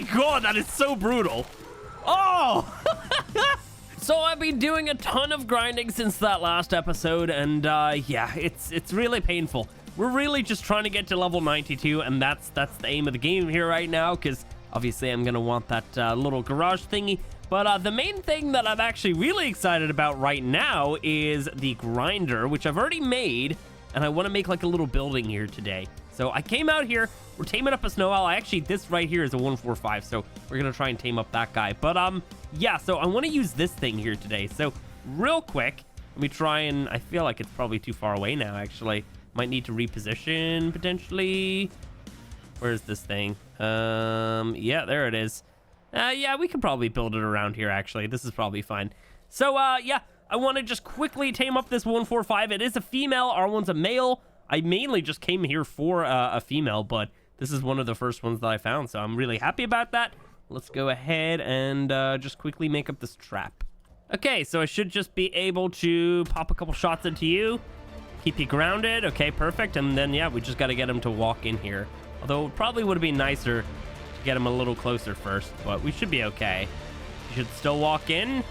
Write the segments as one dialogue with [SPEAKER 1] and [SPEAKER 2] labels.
[SPEAKER 1] my god, that is so brutal. Oh! So I've been doing a ton of grinding since that last episode, and yeah, it's really painful. We're really just trying to get to level 92, and that's the aim of the game here right now, because obviously I'm gonna want that little garage thingy. But the main thing that I'm actually really excited about right now is the grinder, which I've already made, and I want to make like a little building here today. So I came out here, we're taming up a snow owl. Actually, this right here is a 145, so we're gonna try and tame up that guy. But yeah, so I want to use this thing here today. So real quick, let me try and, I feel like it's probably too far away now, actually. Might need to reposition, potentially. Where's this thing? Yeah, there it is. Yeah, we could probably build it around here, actually. This is probably fine. So, yeah, I want to just quickly tame up this 145. It is a female, our one's a male. I mainly just came here for a female, but this is one of the first ones that I found, so I'm really happy about that. Let's go ahead and just quickly make up this trap. Okay, so I should just be able to pop a couple shots into you, keep you grounded. Okay, perfect. And then, yeah, we just got to get him to walk in here. Although it probably would have been nicer to get him a little closer first, but we should be okay. He should still walk in.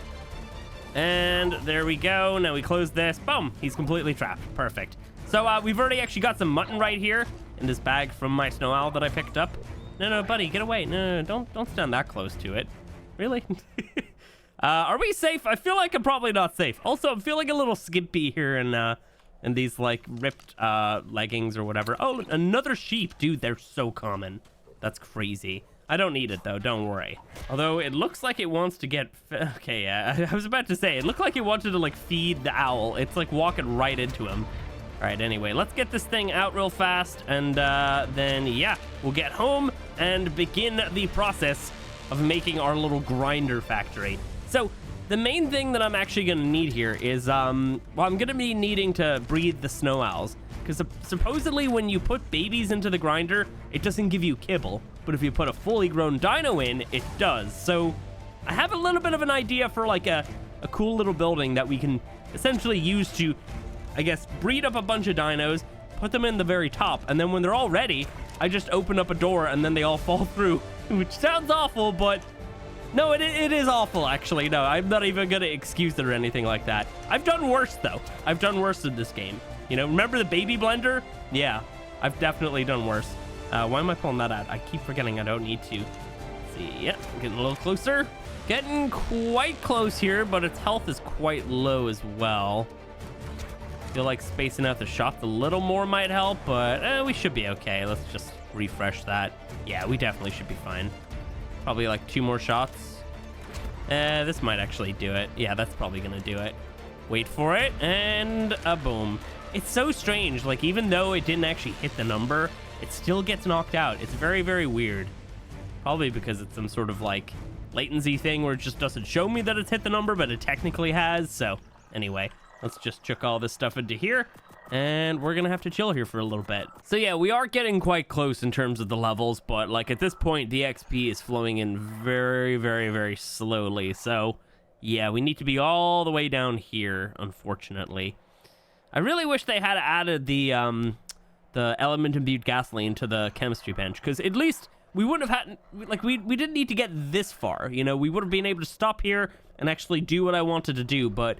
[SPEAKER 1] And there we go. Now we close this. Boom, he's completely trapped. Perfect. So we've already actually got some mutton right here in this bag from my snow owl that I picked up. No, buddy, get away. No, don't stand that close to it. Really? Are we safe? I feel like I'm probably not safe. Also, I'm feeling a little skimpy here in these like ripped leggings or whatever. Oh, another sheep. Dude, they're so common. That's crazy. I don't need it though, don't worry. Although it looks like it wants to get, okay, I was about to say, it looked like it wanted to like feed the owl. It's like walking right into him. All right, anyway, let's get this thing out real fast, and then, yeah, we'll get home and begin the process of making our little grinder factory. So the main thing that I'm actually going to need here is, well, I'm going to be needing to breed the snow owls, because supposedly when you put babies into the grinder, it doesn't give you kibble, but if you put a fully grown dino in, it does. So I have a little bit of an idea for like a cool little building that we can essentially use to, I guess, breed up a bunch of dinos, put them in the very top, and then when they're all ready, I just open up a door and then they all fall through, which sounds awful, but no, it is awful, actually. No, I'm not even going to excuse it or anything like that. I've done worse, though. I've done worse in this game. You know, remember the baby blender? Yeah, I've definitely done worse. Why am I pulling that out? I keep forgetting I don't need to. Let's see, yeah, getting a little closer. Getting quite close here, but its health is quite low as well. Feel like spacing out the shots a little more might help, but we should be okay. Let's just refresh that. Yeah, we definitely should be fine. Probably like 2 more shots. This might actually do it. Yeah, that's probably gonna do it. Wait for it, and a boom. It's so strange, like even though it didn't actually hit the number, it still gets knocked out. It's very, very weird. Probably because it's some sort of like latency thing where it just doesn't show me that it's hit the number, but it technically has. So anyway, let's just chuck all this stuff into here, and we're gonna have to chill here for a little bit. So yeah, we are getting quite close in terms of the levels, but like at this point, the XP is flowing in very, very, very slowly. So yeah, we need to be all the way down here, unfortunately. I really wish they had added the element imbued gasoline to the chemistry bench, because at least we wouldn't have had, like, we didn't need to get this far, you know. We would have been able to stop here and actually do what I wanted to do, but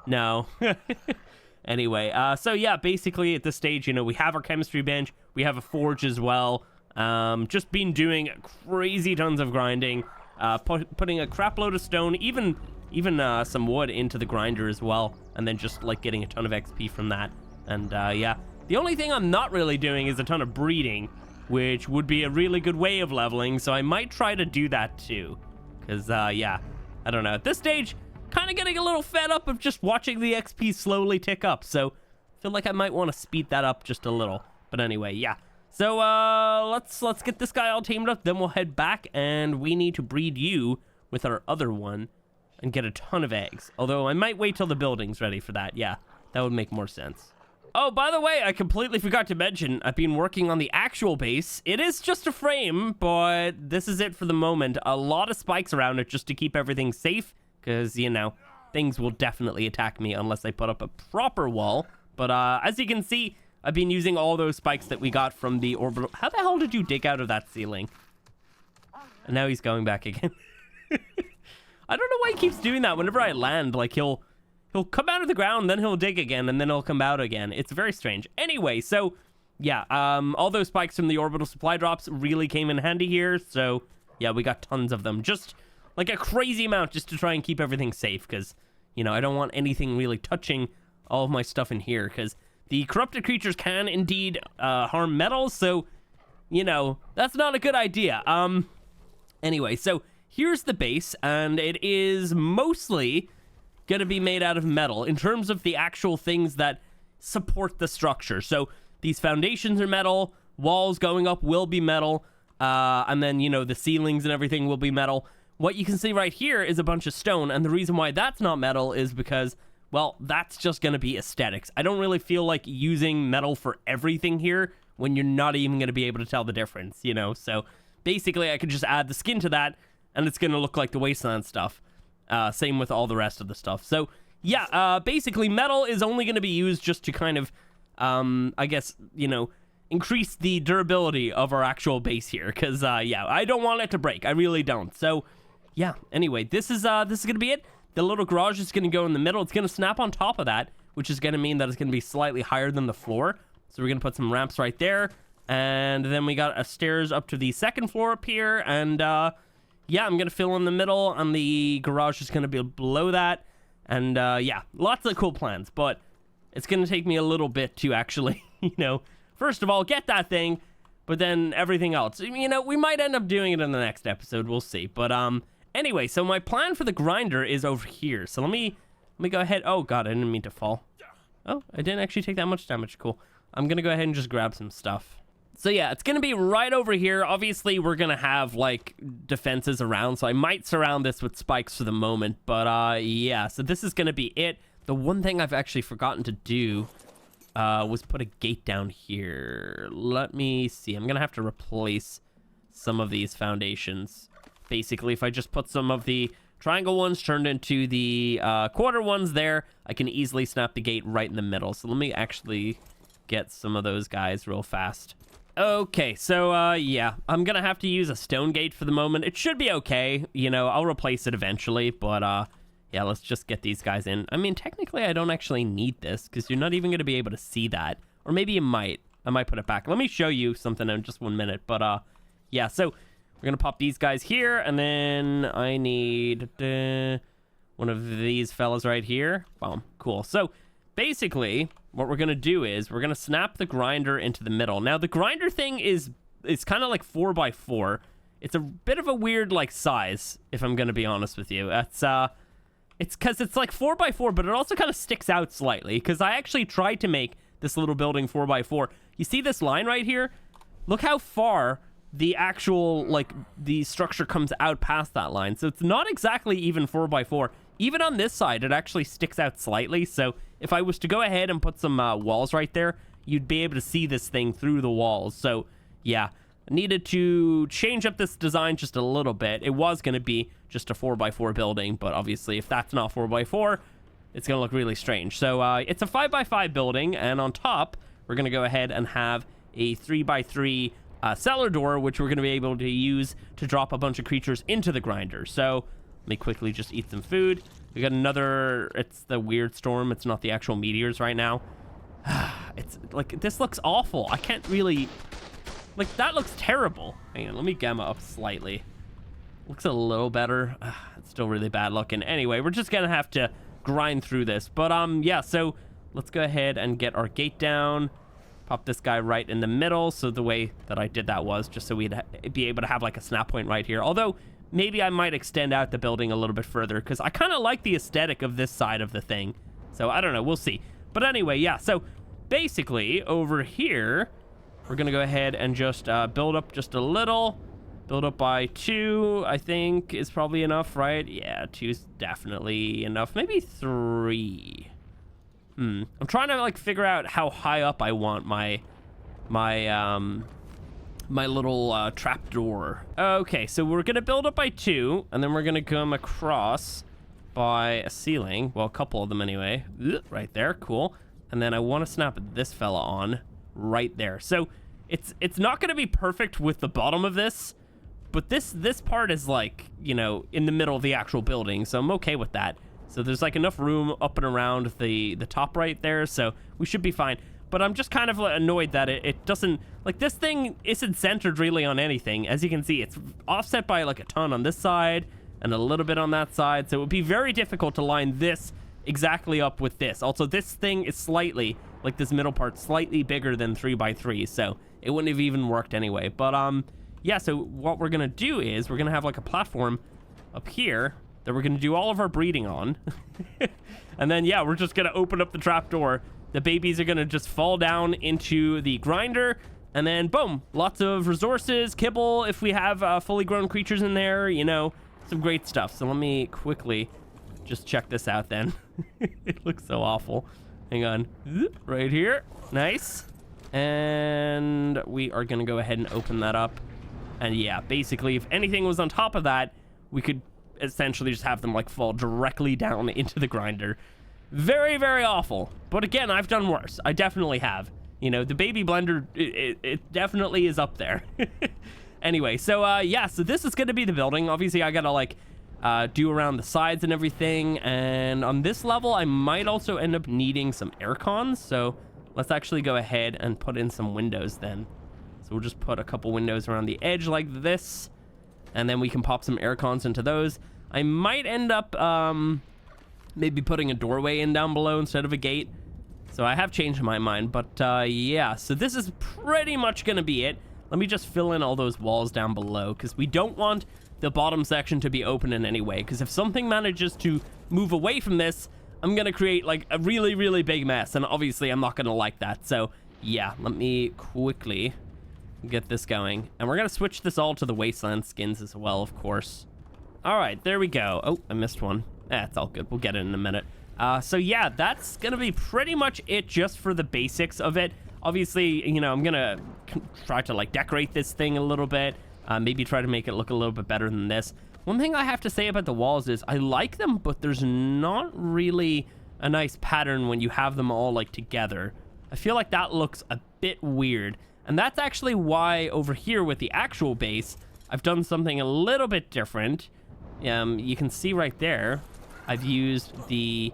[SPEAKER 1] no. Anyway, so yeah, basically at this stage, you know, we have our chemistry bench, we have a forge as well. Just been doing crazy tons of grinding, putting a crap load of stone, even some wood into the grinder as well, and then just like getting a ton of XP from that. And yeah, the only thing I'm not really doing is a ton of breeding, which would be a really good way of leveling, so I might try to do that too, because yeah, I don't know, at this stage kind of getting a little fed up of just watching the XP slowly tick up, so I feel like I might want to speed that up just a little. But anyway, yeah, so let's get this guy all tamed up, then we'll head back, and we need to breed you with our other one and get a ton of eggs, although I might wait till the building's ready for that. Yeah, that would make more sense. Oh, by the way, I completely forgot to mention, I've been working on the actual base. It is just a frame, but this is it for the moment. A lot of spikes around it just to keep everything safe, because, you know, things will definitely attack me unless I put up a proper wall. But as you can see, I've been using all those spikes that we got from the orbital. How the hell did you dig out of that ceiling? And now he's going back again. I don't know why he keeps doing that. Whenever I land, like he'll come out of the ground, then he'll dig again, and then he'll come out again. It's very strange. Anyway, so yeah, all those spikes from the orbital supply drops really came in handy here. So yeah, we got tons of them. Just like a crazy amount just to try and keep everything safe, because, you know, I don't want anything really touching all of my stuff in here, because the corrupted creatures can indeed harm metals, so, you know, that's not a good idea. Anyway, so here's the base, and it is mostly going to be made out of metal in terms of the actual things that support the structure. So these foundations are metal, walls going up will be metal, and then, you know, the ceilings and everything will be metal. What you can see right here is a bunch of stone, and the reason why that's not metal is because, well, that's just going to be aesthetics. I don't really feel like using metal for everything here when you're not even going to be able to tell the difference, you know? So basically, I could just add the skin to that, and it's going to look like the wasteland stuff. Same with all the rest of the stuff. So yeah, basically metal is only going to be used just to kind of, I guess, you know, increase the durability of our actual base here. Because, yeah, I don't want it to break. I really don't. So yeah, anyway, this is going to be it. The little garage is going to go in the middle. It's going to snap on top of that, which is going to mean that it's going to be slightly higher than the floor. So we're going to put some ramps right there. And then we got a stairs up to the second floor up here. And yeah, I'm going to fill in the middle, and the garage is going to be below that. And yeah, lots of cool plans. But it's going to take me a little bit to actually, you know, first of all, get that thing. But then everything else. You know, we might end up doing it in the next episode. We'll see. But anyway, so my plan for the grinder is over here. So let me go ahead. Oh, God, I didn't mean to fall. Oh, I didn't actually take that much damage. Cool. I'm going to go ahead and just grab some stuff. So yeah, it's going to be right over here. Obviously, we're going to have, like, defenses around. So I might surround this with spikes for the moment. But, yeah, so this is going to be it. The one thing I've actually forgotten to do was put a gate down here. Let me see. I'm going to have to replace some of these foundations. Basically, if I just put some of the triangle ones turned into the quarter ones there, I can easily snap the gate right in the middle. So let me actually get some of those guys real fast. Okay, so yeah, I'm gonna have to use a stone gate for the moment. It should be okay, you know, I'll replace it eventually, but yeah, let's just get these guys in. I mean, technically I don't actually need this, because you're not even gonna be able to see that. Or maybe you might. I might put it back. Let me show you something in just 1 minute, but yeah, so we're gonna pop these guys here, and then I need one of these fellas right here. Boom, cool. So basically, what we're going to do is we're going to snap the grinder into the middle. Now, the grinder thing is kind of like 4x4. It's a bit of a weird, like, size, if I'm going to be honest with you. It's because it's like 4x4, but it also kind of sticks out slightly, because I actually tried to make this little building 4x4. You see this line right here? Look how far the actual, like, the structure comes out past that line. So it's not exactly even 4x4. Even on this side, it actually sticks out slightly. So if I was to go ahead and put some walls right there, you'd be able to see this thing through the walls. So yeah, I needed to change up this design just a little bit. It was going to be just a 4x4 building, but obviously if that's not 4x4, it's going to look really strange. So it's a 5x5 building, and on top, we're going to go ahead and have a 3x3 cellar door, which we're going to be able to use to drop a bunch of creatures into the grinder. So let me quickly just eat some food. We got another, it's the weird storm. It's not the actual meteors right now. It's like, this looks awful. I can't really, like, that looks terrible. Hang on, let me gamma up slightly. Looks a little better. It's still really bad looking. Anyway, we're just gonna have to grind through this. But yeah, so let's go ahead and get our gate down. Pop this guy right in the middle. So the way that I did that was just so we'd be able to have like a snap point right here. Although maybe I might extend out the building a little bit further, because I kind of like the aesthetic of this side of the thing. So I don't know, we'll see. But anyway, yeah, so basically over here, we're going to go ahead and just build up just a little. Build up by 2, I think, is probably enough, right? Yeah, 2's definitely enough. Maybe 3. I'm trying to, like, figure out how high up I want my little trapdoor. Okay, so we're gonna build up by 2, and then we're gonna come across by a ceiling. Well, a couple of them anyway. Right there, cool. And then I want to snap this fella on right there. So it's not gonna be perfect with the bottom of this, but this part is like, you know, in the middle of the actual building, so I'm okay with that. So there's like enough room up and around the top right there, so we should be fine. But I'm just kind of annoyed that it doesn't, like, this thing isn't centered really on anything. As you can see, it's offset by like a ton on this side and a little bit on that side, so it would be very difficult to line this exactly up with this. Also, this thing is slightly, like this middle part, slightly bigger than 3x3, so it wouldn't have even worked anyway. But yeah, so what we're gonna do is we're gonna have like a platform up here that we're gonna do all of our breeding on. And then, yeah, we're just gonna open up the trap door. The babies are gonna just fall down into the grinder, and then boom, lots of resources, kibble if we have fully grown creatures in there, you know, some great stuff. So let me quickly just check this out then. It looks so awful. Hang on, right here, nice. And we are gonna go ahead and open that up. And yeah, basically, if anything was on top of that, we could essentially just have them like fall directly down into the grinder. Very, very awful. But again, I've done worse. I definitely have. You know, the baby blender, it definitely is up there. Anyway, so yeah, so this is going to be the building. Obviously, I got to like do around the sides and everything. And on this level, I might also end up needing some air cons. So let's actually go ahead and put in some windows then. So we'll just put a couple windows around the edge like this. And then we can pop some air cons into those. I might end up maybe putting a doorway in down below instead of a gate. So I have changed my mind, but yeah, so this is pretty much gonna be it. Let me just fill in all those walls down below, because we don't want the bottom section to be open in any way, because if something manages to move away from this, I'm gonna create like a really, really big mess, and obviously I'm not gonna like that. So yeah, let me quickly get this going, and we're gonna switch this all to the wasteland skins as well, of course. All right, there we go. Oh, I missed one. It's all good. We'll get it in a minute. So yeah, that's gonna be pretty much it just for the basics of it. Obviously, you know, I'm gonna try to like decorate this thing a little bit, maybe try to make it look a little bit better than this. One thing I have to say about the walls is I like them, but there's not really a nice pattern when you have them all like together. I feel like that looks a bit weird, and that's actually why over here with the actual base, I've done something a little bit different. You can see right there, I've used the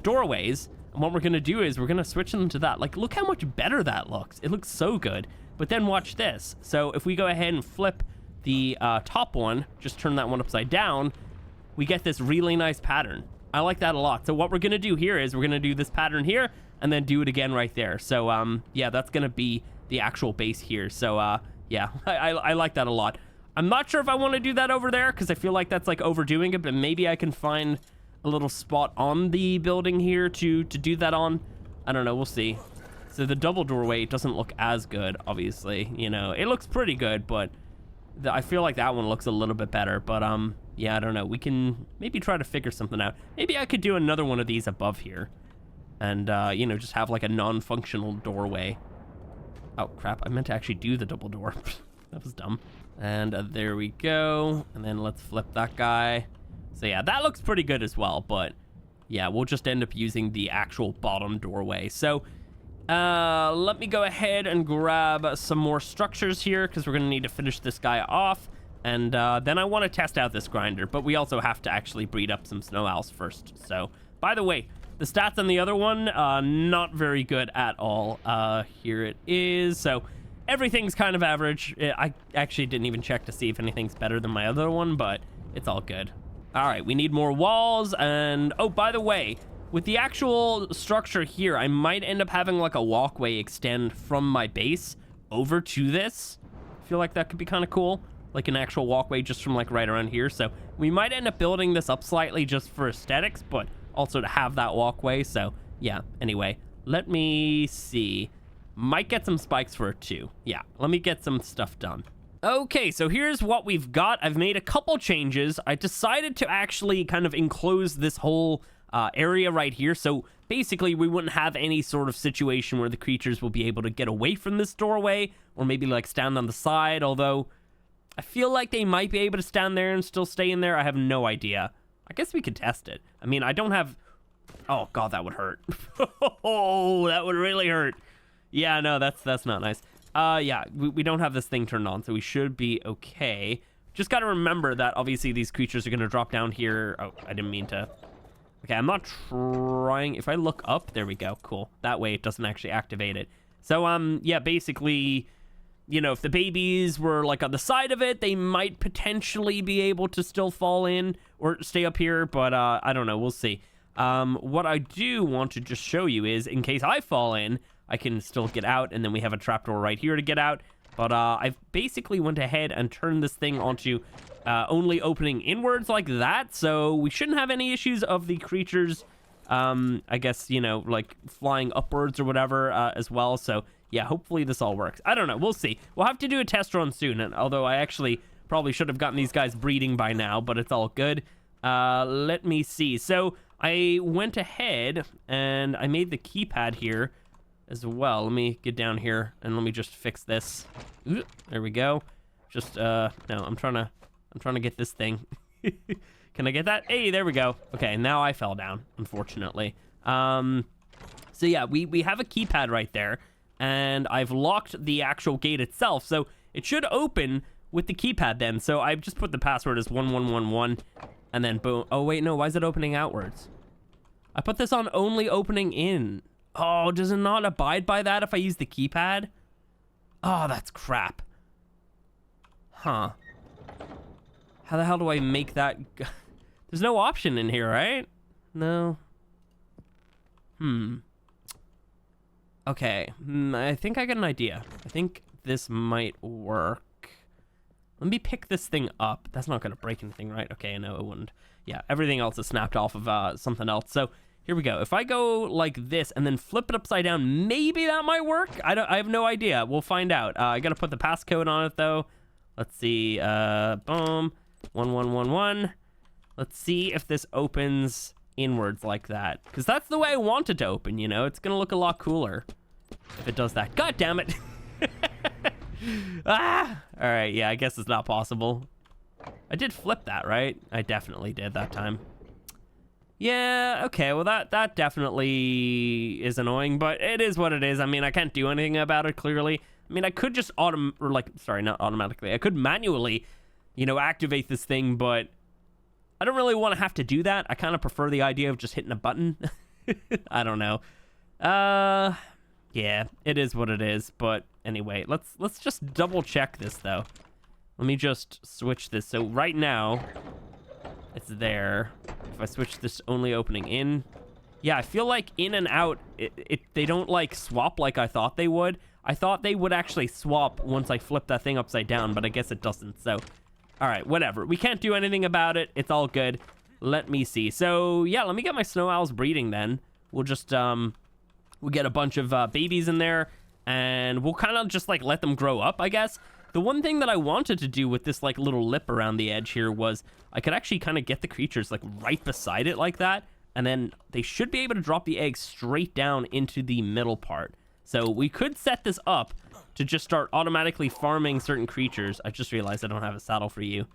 [SPEAKER 1] doorways, and what we're gonna do is we're gonna switch them to that. Like, look how much better that looks. It looks so good. But then watch this. So if we go ahead and flip the top one, just turn that one upside down, we get this really nice pattern. I like that a lot. So what we're gonna do here is we're gonna do this pattern here, and then do it again right there. So yeah, that's gonna be the actual base here. So yeah, I like that a lot. I'm not sure if I want to do that over there, because I feel like that's like overdoing it, but maybe I can find a little spot on the building here to do that on. I don't know, we'll see. So the double doorway doesn't look as good, obviously. You know, it looks pretty good, but I feel like that one looks a little bit better. But yeah, I don't know. We can maybe try to figure something out. Maybe I could do another one of these above here, and you know, just have like a non-functional doorway. Oh crap, I meant to actually do the double door. That was dumb. And there we go. And then let's flip that guy. So yeah, that looks pretty good as well. But yeah, we'll just end up using the actual bottom doorway. So let me go ahead and grab some more structures here, because we're going to need to finish this guy off. And then I want to test out this grinder. But we also have to actually breed up some snow owls first. So, by the way, the stats on the other one, not very good at all. Here it is. So everything's kind of average. I actually didn't even check to see if anything's better than my other one, but it's all good. All right, we need more walls. And oh, by the way, with the actual structure here, I might end up having like a walkway extend from my base over to this. I feel like that could be kind of cool, like an actual walkway just from like right around here. So we might end up building this up slightly just for aesthetics, but also to have that walkway. So yeah, anyway, let me see. Might get some spikes for it too. Yeah, let me get some stuff done. Okay, so here's what we've got. I've made a couple changes. I decided to actually kind of enclose this whole area right here. So basically, we wouldn't have any sort of situation where the creatures will be able to get away from this doorway, or maybe like stand on the side, although I feel like they might be able to stand there and still stay in there. I have no idea. I guess we could test it. I mean, I don't have... Oh, God, that would hurt. Oh, that would really hurt. Yeah, no, that's not nice. Yeah, we don't have this thing turned on, so we should be okay. just got to remember that obviously these creatures are going to drop down here. Oh, I didn't mean to. Okay, I'm not trying. If I look up, there we go. Cool. That way it doesn't actually activate it. So, yeah, basically, you know, if the babies were like on the side of it, they might potentially be able to still fall in or stay up here. But I don't know. We'll see. What I do want to just show you is in case I fall in, I can still get out. And then we have a trapdoor right here to get out. But I've basically went ahead and turned this thing onto only opening inwards like that. So we shouldn't have any issues of the creatures, I guess, you know, like flying upwards or whatever as well. So, yeah, hopefully this all works. I don't know. We'll see. We'll have to do a test run soon. And although I actually probably should have gotten these guys breeding by now, but it's all good. Let me see. So I went ahead and I made the keypad here as well. Let me get down here and let me just fix this. Ooh, there we go. Just no, I'm trying to get this thing. Can I get that? Hey, there we go. Okay, now I fell down, unfortunately. So yeah, we have a keypad right there, and I've locked the actual gate itself, so it should open with the keypad then. So I've just put the password as 1111, and then boom. Oh wait, no, why is it opening outwards? I put this on only opening in. Oh, does it not abide by that if I use the keypad? Oh, that's crap. Huh. How the hell do I make that? There's no option in here, right? No. Okay. I think I got an idea. I think this might work. Let me pick this thing up. That's not going to break anything, right? Okay, no, it wouldn't. Yeah, everything else is snapped off of something else. So here we go. If I go like this and then flip it upside down, maybe that might work. I have no idea. We'll find out. I got to put the passcode on it though. Let's see. Boom. 1111. Let's see if this opens inwards like that. Because that's the way I want it to open, you know? It's going to look a lot cooler if it does that. God damn it. Ah! All right, yeah, I guess it's not possible. I did flip that, right? I definitely did that time. Yeah, okay, well, that definitely is annoying, but it is what it is. I mean, I can't do anything about it, clearly. I mean, I could just not automatically. I could manually, you know, activate this thing, but I don't really want to have to do that. I kind of prefer the idea of just hitting a button. I don't know. Yeah, it is what it is, but anyway, let's just double check this, though. Let me just switch this. So right now, it's there. If I switch this only opening in, yeah, I feel like in and out, they don't like swap like I thought they would. I thought they would actually swap once I flip that thing upside down, but I guess it doesn't. So, all right, whatever. We can't do anything about it. It's all good. Let me see. So yeah, let me get my snow owls breeding then. We'll just we'll get a bunch of babies in there, and we'll kind of just like let them grow up, I guess. The one thing that I wanted to do with this like little lip around the edge here was I could actually kind of get the creatures like right beside it like that, and then they should be able to drop the eggs straight down into the middle part. So we could set this up to just start automatically farming certain creatures. I just realized I don't have a saddle for you.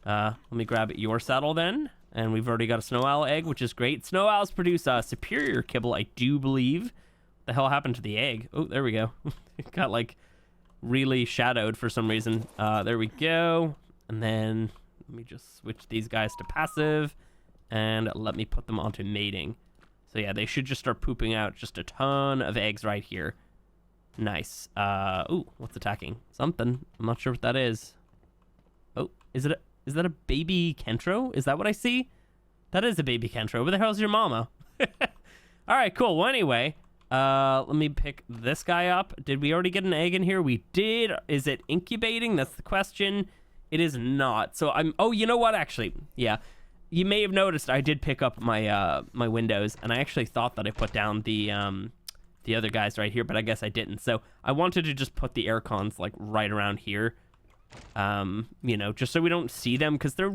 [SPEAKER 1] Let me grab your saddle then. And we've already got a snow owl egg, which is great. Snow owls produce superior kibble, I do believe. What the hell happened to the egg? Oh, there we go. It got like really shadowed for some reason. There we go. And then let me just switch these guys to passive and let me put them onto mating. So yeah, they should just start pooping out just a ton of eggs right here. Nice. Ooh, what's attacking? Something. I'm not sure what that is. Oh, is that a baby Kentro? Is that what I see? That is a baby Kentro. Where the hell's your mama? All right, cool. Well, anyway, let me pick this guy up. Did we already get an egg in here? We did. Is it incubating? That's the question. It is not. So oh, you know what? Actually, yeah. You may have noticed I did pick up my my windows, and I actually thought that I put down the other guys right here, but I guess I didn't. So I wanted to just put the air cons like right around here, you know, just so we don't see them, because they're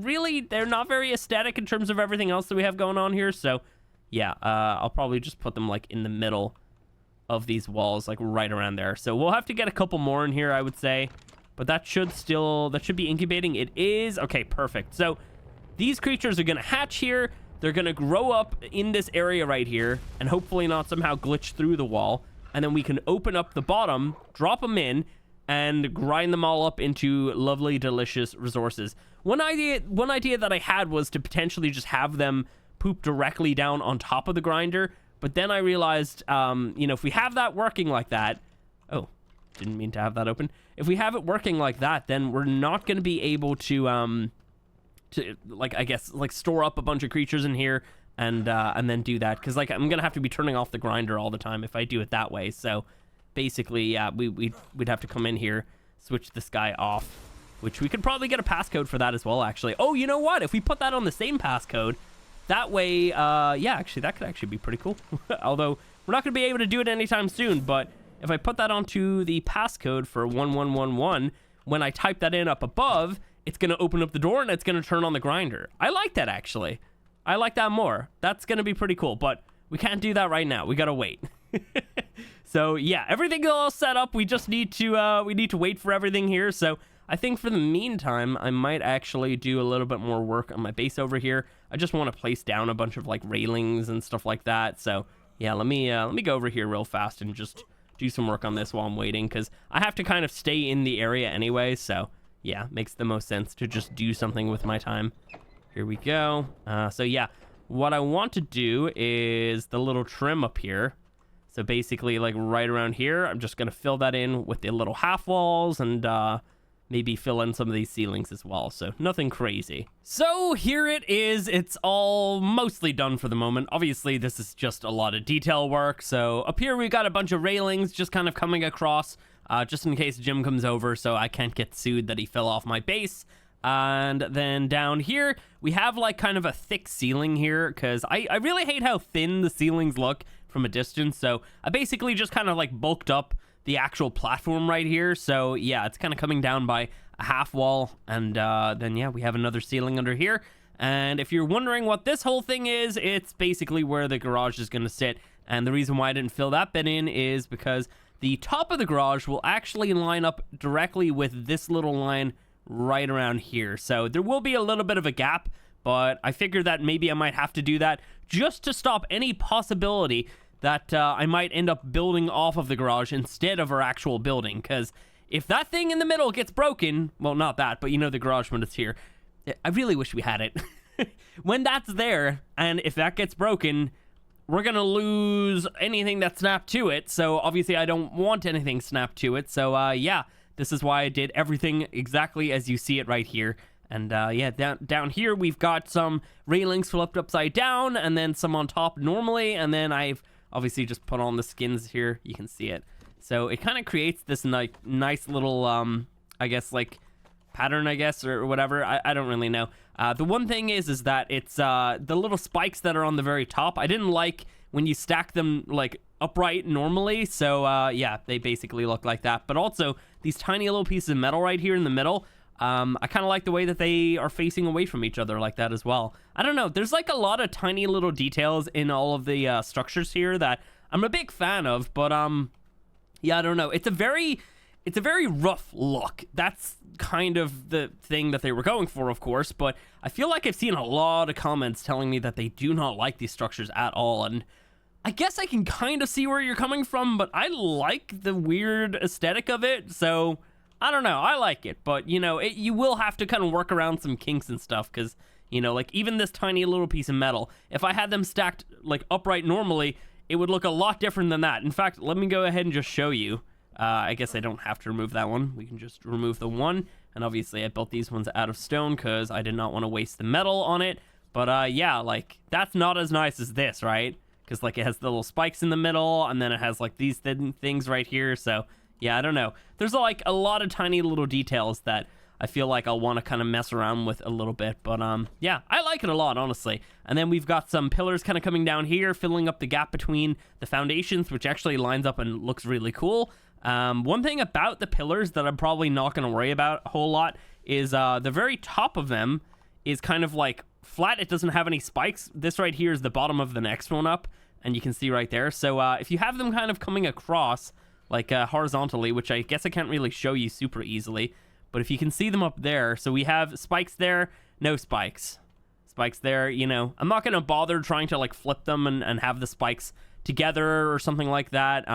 [SPEAKER 1] not very aesthetic in terms of everything else that we have going on here. So yeah, I'll probably just put them like in the middle of these walls, like right around there. So we'll have to get a couple more in here, I would say, but that should be incubating. It is. Okay, perfect. So these creatures are going to hatch here. They're going to grow up in this area right here and hopefully not somehow glitch through the wall. And then we can open up the bottom, drop them in. and grind them all up into lovely, delicious resources. One idea that I had was to potentially just have them poop directly down on top of the grinder, but then I realized, if we have that working like that, oh, didn't mean to have that open. If we have it working like that, then we're not going to be able to store up a bunch of creatures in here and then do that, because like I'm gonna have to be turning off the grinder all the time if I do it that way. So basically, yeah, we'd have to come in here, switch this guy off, which we could probably get a passcode for that as well, actually. Oh, you know what? If we put that on the same passcode, that way, yeah, actually, that could actually be pretty cool. Although we're not gonna be able to do it anytime soon, but if I put that onto the passcode for 1111, when I type that in up above, it's gonna open up the door and it's gonna turn on the grinder. I like that, actually. I like that more. That's gonna be pretty cool, but we can't do that right now. We gotta wait. So yeah, everything's all set up. We just need to wait for everything here. So I think for the meantime, I might actually do a little bit more work on my base over here. I just want to place down a bunch of like railings and stuff like that. So yeah, let me go over here real fast and just do some work on this while I'm waiting, because I have to kind of stay in the area anyway. So yeah, makes the most sense to just do something with my time. Here we go. So yeah, what I want to do is the little trim up here. So basically, like right around here, I'm just going to fill that in with the little half walls and maybe fill in some of these ceilings as well. So nothing crazy. So here it is. It's all mostly done for the moment. Obviously, this is just a lot of detail work. So up here, we got a bunch of railings just kind of coming across just in case Jim comes over so I can't get sued that he fell off my base. And then down here, we have like kind of a thick ceiling here, because I really hate how thin the ceilings look from a distance. So I basically just kind of like bulked up the actual platform right here. So yeah, it's kind of coming down by a half wall. And then yeah, we have another ceiling under here. And if you're wondering what this whole thing is, it's basically where the garage is going to sit. And the reason why I didn't fill that bit in is because the top of the garage will actually line up directly with this little line right around here. So there will be a little bit of a gap, but I figured that maybe I might have to do that just to stop any possibility that I might end up building off of the garage instead of our actual building. Because if that thing in the middle gets broken, well, not that, but you know, the garage when it's here, I really wish we had it. When that's there, and if that gets broken, we're gonna lose anything that snapped to it. So obviously I don't want anything snapped to it. So yeah, this is why I did everything exactly as you see it right here. And yeah, down here, we've got some railings flipped upside down and then some on top normally. And then I've obviously just put on the skins here. You can see it. So it kind of creates this nice little, I guess, like pattern, I guess, or whatever. I don't really know. The one thing is that it's the little spikes that are on the very top. I didn't like when you stack them like upright normally. So yeah, they basically look like that. But also these tiny little pieces of metal right here in the middle, I kind of like the way that they are facing away from each other like that as well. I don't know. There's like a lot of tiny little details in all of the structures here that I'm a big fan of. But yeah, I don't know. It's a very rough look. That's kind of the thing that they were going for, of course. But I feel like I've seen a lot of comments telling me that they do not like these structures at all. And I guess I can kind of see where you're coming from, but I like the weird aesthetic of it. So I don't know. I like it. But, you know, you will have to kind of work around some kinks and stuff because, you know, like even this tiny little piece of metal, if I had them stacked like upright normally, it would look a lot different than that. In fact, let me go ahead and just show you. I guess I don't have to remove that one. We can just remove the one. And obviously I built these ones out of stone because I did not want to waste the metal on it. But yeah, like that's not as nice as this, right? Because like it has the little spikes in the middle and then it has like these thin things right here. So yeah, I don't know. There's like a lot of tiny little details that I feel like I'll want to kind of mess around with a little bit. But yeah, I like it a lot, honestly. And then we've got some pillars kind of coming down here, filling up the gap between the foundations, which actually lines up and looks really cool. One thing about the pillars that I'm probably not going to worry about a whole lot is the very top of them is kind of like flat. It doesn't have any spikes. This right here is the bottom of the next one up, and you can see right there. So if you have them kind of coming across like horizontally, which I guess I can't really show you super easily, but if you can see them up there, so we have spikes there, no spikes. Spikes there, you know, I'm not going to bother trying to like flip them and have the spikes together or something like that.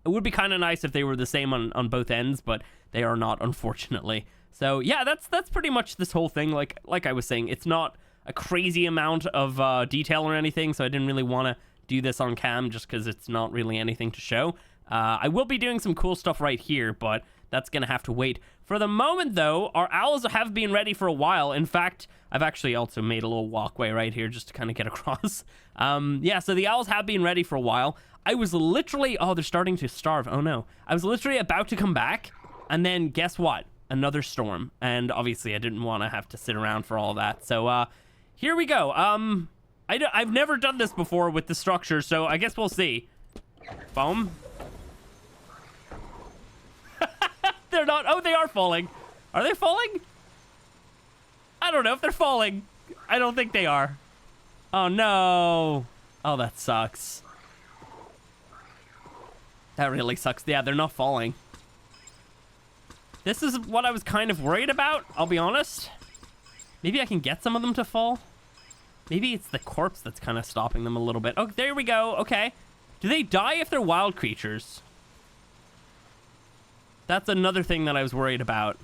[SPEAKER 1] It would be kind of nice if they were the same on both ends, but they are not, unfortunately. So yeah, that's pretty much this whole thing. Like I was saying, it's not a crazy amount of detail or anything, so I didn't really want to do this on cam just because it's not really anything to show. I will be doing some cool stuff right here, but that's gonna have to wait. For the moment, though, our owls have been ready for a while. In fact, I've actually also made a little walkway right here just to kind of get across. Yeah, so the owls have been ready for a while. I was literally... Oh, they're starting to starve. Oh, no. I was literally about to come back, and then guess what? Another storm. And obviously, I didn't want to have to sit around for all that. So, here we go. I've never done this before with the structure, so I guess we'll see. Boom. They're not... Oh, they are falling. Are they falling? I don't know if they're falling. I don't think they are. Oh, no. Oh, that sucks. That really sucks. Yeah, they're not falling. This is what I was kind of worried about, I'll be honest. Maybe I can get some of them to fall. Maybe it's the corpse that's kind of stopping them a little bit. Oh, there we go. Okay. Do they die if they're wild creatures? That's another thing that I was worried about.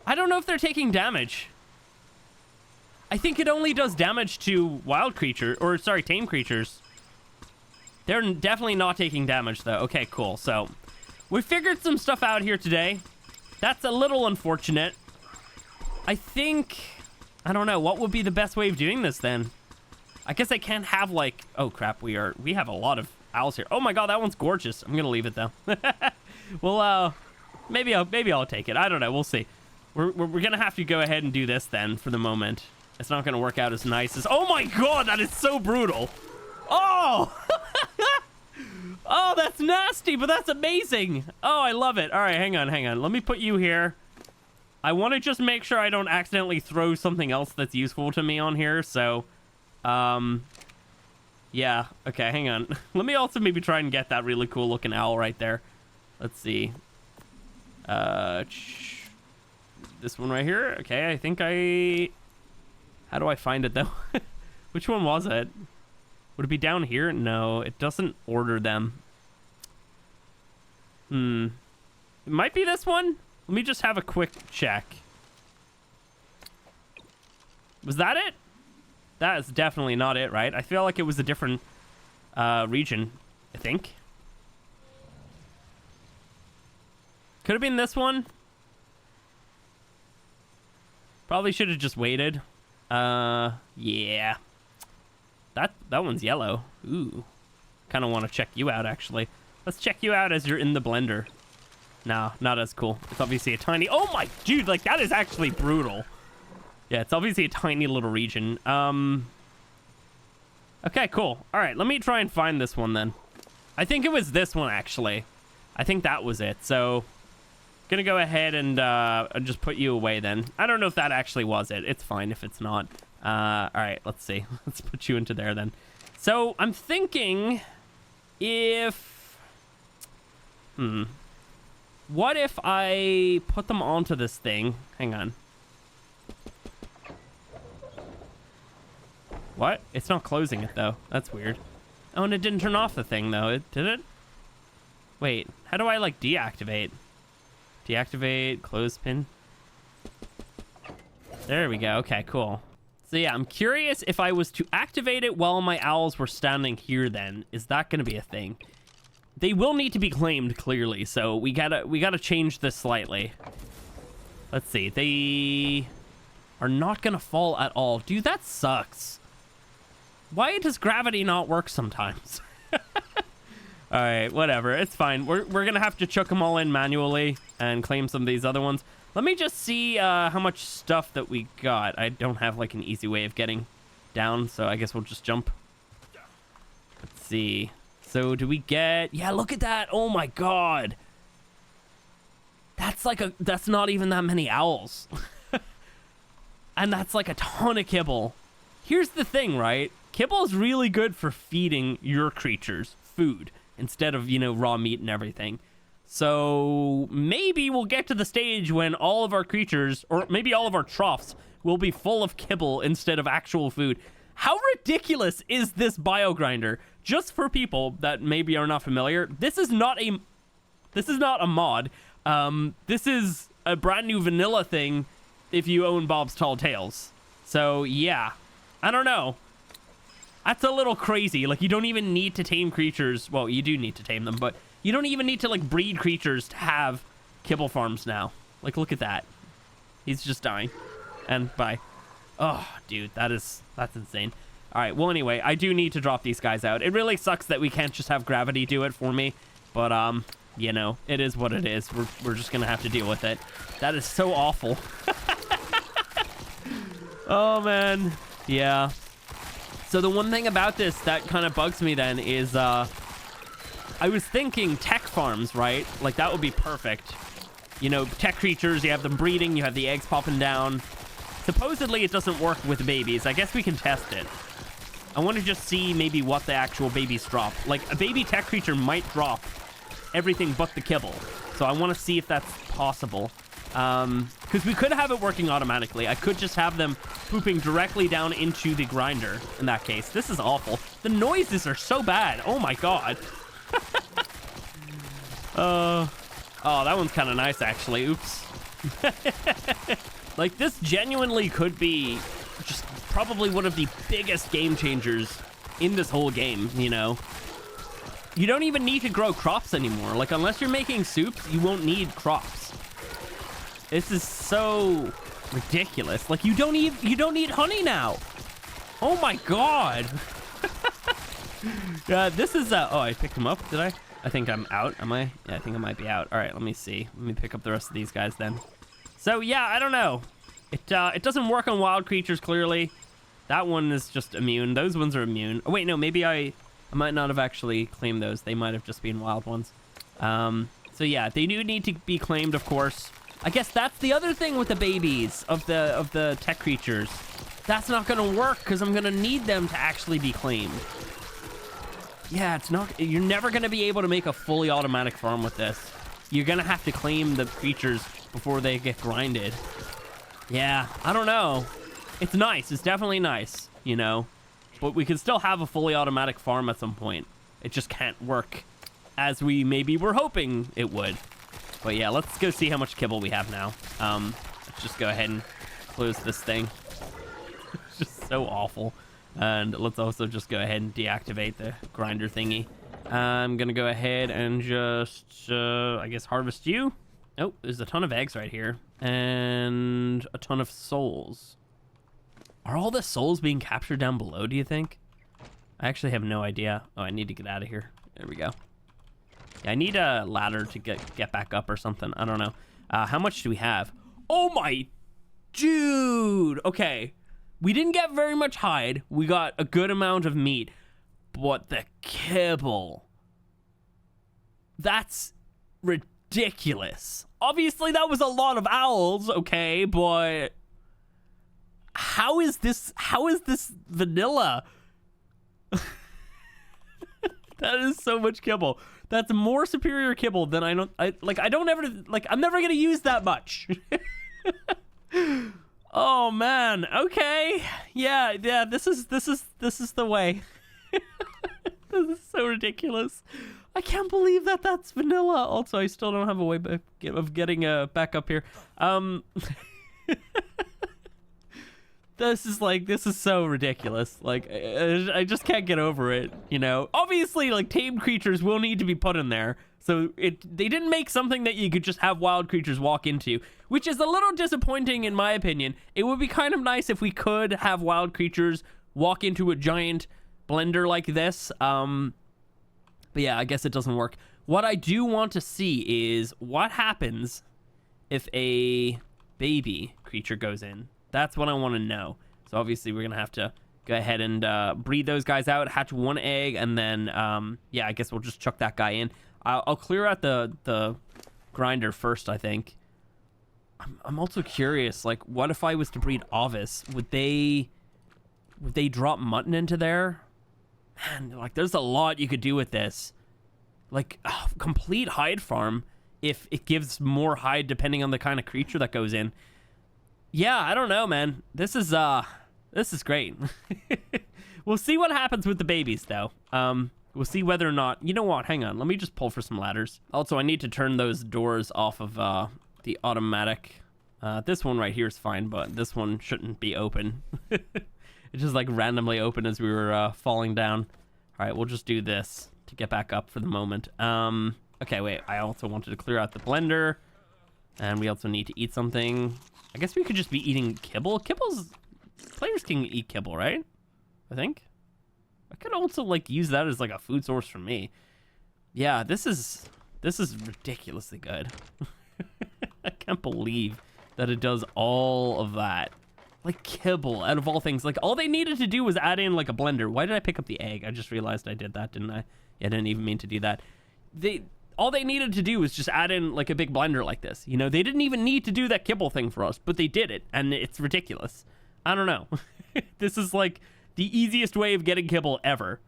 [SPEAKER 1] I don't know if they're taking damage. I think it only does damage to wild creatures, or sorry, tame creatures. They're definitely not taking damage though. Okay, cool. So we figured some stuff out here today. That's a little unfortunate. I think, I don't know, what would be the best way of doing this then? I guess I can't have like, oh crap, we have a lot of owls here. Oh my god, that one's gorgeous. I'm gonna leave it though. Well, maybe I'll take it. I don't know. We'll see. We're gonna have to go ahead and do this then for the moment. It's not gonna work out as nice as... Oh my god, that is so brutal. Oh! Oh, that's nasty, but that's amazing. Oh, I love it. All right, hang on. Let me put you here. I want to just make sure I don't accidentally throw something else that's useful to me on here. So, yeah. Okay, hang on. Let me also maybe try and get that really cool looking owl right there. Let's see. This one right here. Okay, I think how do I find it though? Which one was it? Would it be down here? No, it doesn't order them. It might be this one. Let me just have a quick check. Was that it? That is definitely not it, right? I feel like it was a different region, I think. Could have been this one. Probably should have just waited. Yeah. That one's yellow. Ooh. Kind of want to check you out, actually. Let's check you out as you're in the blender. No, not as cool. It's obviously a tiny... Oh my... Dude, like, that is actually brutal. Yeah, it's obviously a tiny little region. Okay, cool. All right, let me try and find this one then. I think it was this one, actually. I think that was it. So, gonna go ahead and just put you away then. I don't know if that actually was it. It's fine if it's not. All right, let's see. Let's put you into there then. So, I'm thinking if... What if I put them onto this thing? Hang on. What? It's not closing it, though. That's weird. Oh, and it didn't turn off the thing, though. Did it? Wait, how do I, like, deactivate? Deactivate, clothespin. There we go. Okay, cool. So, yeah, I'm curious if I was to activate it while my owls were standing here then. Is that going to be a thing? They will need to be claimed, clearly, so we gotta change this slightly. Let's see. They are not gonna fall at all. Dude, that sucks. Why does gravity not work sometimes? All right, whatever. It's fine. We're gonna have to chuck them all in manually and claim some of these other ones. Let me just see how much stuff that we got. I don't have, like, an easy way of getting down, so I guess we'll just jump. Let's see. So do we get... Yeah, look at that. Oh my god. That's not even that many owls. And that's like a ton of kibble. Here's the thing, right? Kibble is really good for feeding your creatures food instead of, you know, raw meat and everything. So maybe we'll get to the stage when all of our creatures, or maybe all of our troughs, will be full of kibble instead of actual food. How ridiculous is this bio grinder? Just for people that maybe are not familiar, this is not a mod. This is a brand new vanilla thing if you own Bob's Tall Tales. So yeah, I don't know. That's a little crazy. Like, you don't even need to tame creatures. Well, you do need to tame them, but you don't even need to, like, breed creatures to have kibble farms now. Like, look at that. He's just dying. And bye. Oh, dude, that's insane. All right, well, anyway, I do need to drop these guys out. It really sucks that we can't just have gravity do it for me. But, you know, it is what it is. We're just going to have to deal with it. That is so awful. Oh, man. Yeah. So the one thing about this that kind of bugs me then is I was thinking tech farms, right? Like, that would be perfect. You know, tech creatures, you have them breeding, you have the eggs popping down. Supposedly it doesn't work with babies. I guess we can test it. I want to just see maybe what the actual babies drop. Like, a baby tech creature might drop everything but the kibble. So I want to see if that's possible. Because we could have it working automatically. I could just have them pooping directly down into the grinder in that case. This is awful. The noises are so bad. Oh my god. Oh, that one's kind of nice, actually. Oops. Like, this genuinely could be just probably one of the biggest game changers in this whole game, you know? You don't even need to grow crops anymore. Like, unless you're making soups, you won't need crops. This is so ridiculous. Like, you don't need honey now. Oh my god. This is oh, I picked him up, did I? I think I'm out. Am I? Yeah, I think I might be out. All right, let me see. Let me pick up the rest of these guys then. So yeah, I don't know. It doesn't work on wild creatures, clearly. That one is just immune. Those ones are immune. Oh wait, no, maybe I might not have actually claimed those. They might have just been wild ones. So yeah, they do need to be claimed, of course. I guess that's the other thing with the babies of the tech creatures. That's not gonna work because I'm gonna need them to actually be claimed. Yeah, it's not. You're never gonna be able to make a fully automatic farm with this. You're gonna have to claim the creatures before they get grinded. Yeah, I don't know. It's nice. It's definitely nice, you know. But we can still have a fully automatic farm at some point. It just can't work as we maybe were hoping it would. But yeah, let's go see how much kibble we have now. Let's just go ahead and close this thing. It's just so awful. And let's also just go ahead and deactivate the grinder thingy. I'm gonna go ahead and just, I guess, harvest you. Oh, there's a ton of eggs right here. And a ton of souls. Are all the souls being captured down below, do you think? I actually have no idea. Oh, I need to get out of here. There we go. Yeah, I need a ladder to get back up or something. I don't know. How much do we have? Oh my... Dude! Okay. We didn't get very much hide. We got a good amount of meat. But the kibble... That's ridiculous. Obviously, that was a lot of owls, okay, but... How is this vanilla? That is so much kibble. That's more superior kibble than I'm never gonna use that much. Oh man, okay. Yeah, this is the way. This is so ridiculous. I can't believe that's vanilla. Also, I still don't have a way of getting back up here. This is so ridiculous. Like, I just can't get over it, you know? Obviously, like, tamed creatures will need to be put in there. So they didn't make something that you could just have wild creatures walk into, which is a little disappointing in my opinion. It would be kind of nice if we could have wild creatures walk into a giant blender like this. But yeah, I guess it doesn't work. What I do want to see is what happens if a baby creature goes in. That's what I want to know. So obviously we're gonna have to go ahead and breed those guys out, hatch one egg, and then yeah, I guess we'll just chuck that guy in. I'll clear out the grinder first, I think. I'm also curious, like, what if I was to breed Ovis? Would they drop mutton into there? Man, like, there's a lot you could do with this. Like, complete hide farm if it gives more hide depending on the kind of creature that goes in. Yeah, I don't know, man. This is This is great. We'll see what happens with the babies, though. We'll see whether or not... You know what? Hang on. Let me just pull for some ladders. Also, I need to turn those doors off of the automatic. This one right here is fine, but this one shouldn't be open. It just like randomly opened as we were falling down. All right, we'll just do this to get back up for the moment. Okay, wait. I also wanted to clear out the blender. And we also need to eat something. I guess we could just be eating kibble. Players can eat kibble, right? I think. I could also like use that as like a food source for me. Yeah, this is ridiculously good. I can't believe that it does all of that. Like kibble, out of all things. Like all they needed to do was add in like a blender. Why did I pick up the egg? I just realized I did that, didn't I? Yeah, I didn't even mean to do that. All they needed to do was just add in like a big blender like this. You know, they didn't even need to do that kibble thing for us, but they did it, and it's ridiculous. I don't know. This is like the easiest way of getting kibble ever.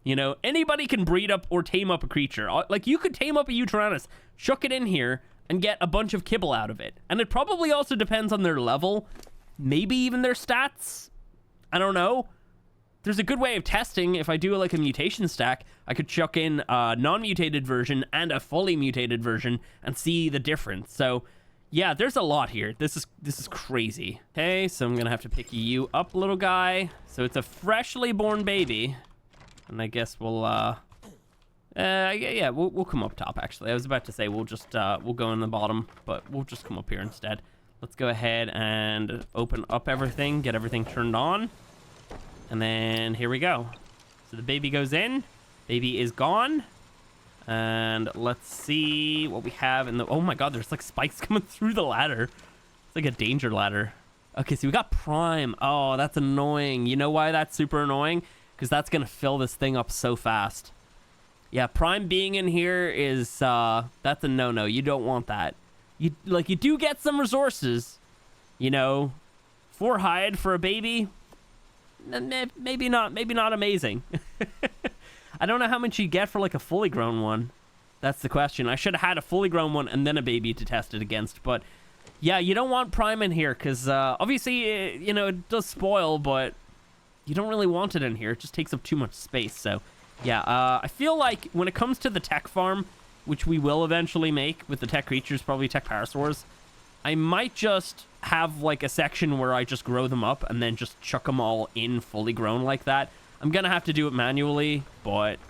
[SPEAKER 1] You know, anybody can breed up or tame up a creature. Like you could tame up a Utyrannus, chuck it in here, and get a bunch of kibble out of it. And it probably also depends on their level, maybe even their stats. I don't know. There's a good way of testing. If I do like a mutation stack, I could chuck in a non-mutated version and a fully mutated version and see the difference. So yeah, there's a lot here. This is crazy. Okay, so I'm gonna have to pick you up, little guy. So it's a freshly born baby, and I guess we'll we'll come up top. Actually, I was about to say we'll just we'll go in the bottom, but we'll just come up here instead. Let's go ahead and open up everything, get everything turned on. And then here we go. So the baby goes in. Baby is gone. And let's see what we have in the... Oh my god, there's like spikes coming through the ladder. It's like a danger ladder. Okay, so we got Prime. Oh, that's annoying. You know why that's super annoying? Because that's going to fill this thing up so fast. Yeah, Prime being in here is... that's a no-no. You don't want that. You do get some resources. You know, 4 hide for a baby... Maybe not amazing. I don't know how much you get for like a fully grown one. That's the question. I should have had a fully grown one and then a baby to test it against. But yeah, you don't want Prime in here because obviously, you know, it does spoil, but you don't really want it in here. It just takes up too much space. So yeah, I feel like when it comes to the tech farm, which we will eventually make with the tech creatures, probably tech parasaurs, I might just have like a section where I just grow them up and then just chuck them all in fully grown like that. I'm gonna have to do it manually, but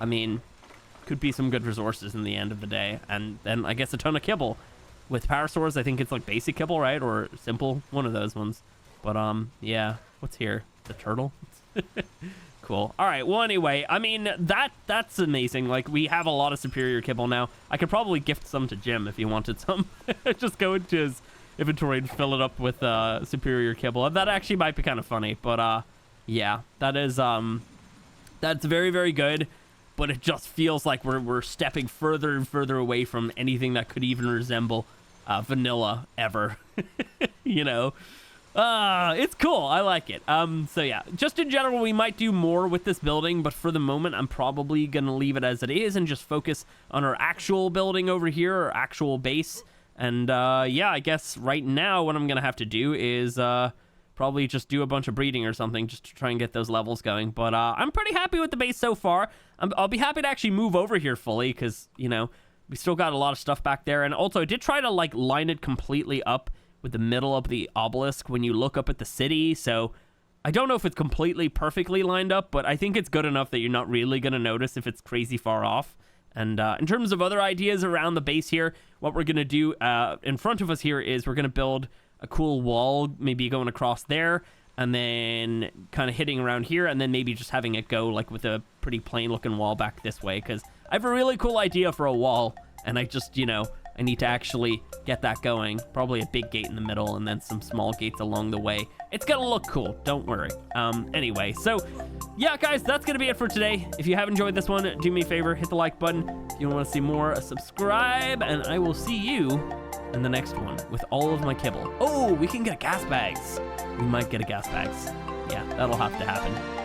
[SPEAKER 1] I mean, could be some good resources in the end of the day. And then I guess a ton of kibble. With parasaurs, I think it's like basic kibble, right? Or simple, one of those ones. But yeah, what's here? The turtle? Cool. All right, well anyway, I mean, that's amazing. Like, we have a lot of superior kibble now. I could probably gift some to Jim if he wanted some. Just go into his inventory and fill it up with superior kibble. That actually might be kind of funny, but yeah, that is that's very, very good, but it just feels like we're stepping further and further away from anything that could even resemble vanilla ever. You know, it's cool. I like it. So yeah, just in general, we might do more with this building, but for the moment, I'm probably gonna leave it as it is and just focus on our actual building over here, our actual base. And yeah, I guess right now what I'm gonna have to do is probably just do a bunch of breeding or something just to try and get those levels going. But I'm pretty happy with the base so far. I'll be happy to actually move over here fully because, you know, we still got a lot of stuff back there. And also I did try to like line it completely up with the middle of the obelisk when you look up at the city. So I don't know if it's completely perfectly lined up, but I think it's good enough that you're not really going to notice if it's crazy far off. And in terms of other ideas around the base here, what we're going to do in front of us here is we're going to build a cool wall, maybe going across there, and then kind of hitting around here, and then maybe just having it go like with a pretty plain looking wall back this way, because I have a really cool idea for a wall, and I just, you know, I need to actually get that going. Probably a big gate in the middle and then some small gates along the way. It's gonna look cool, don't worry. Anyway, so yeah, guys, that's gonna be it for today. If you have enjoyed this one, do me a favor, hit the like button. If you want to see more, subscribe, and I will see you in the next one with all of my kibble. Oh, we can get gas bags. We might get a gas bags. Yeah, that'll have to happen.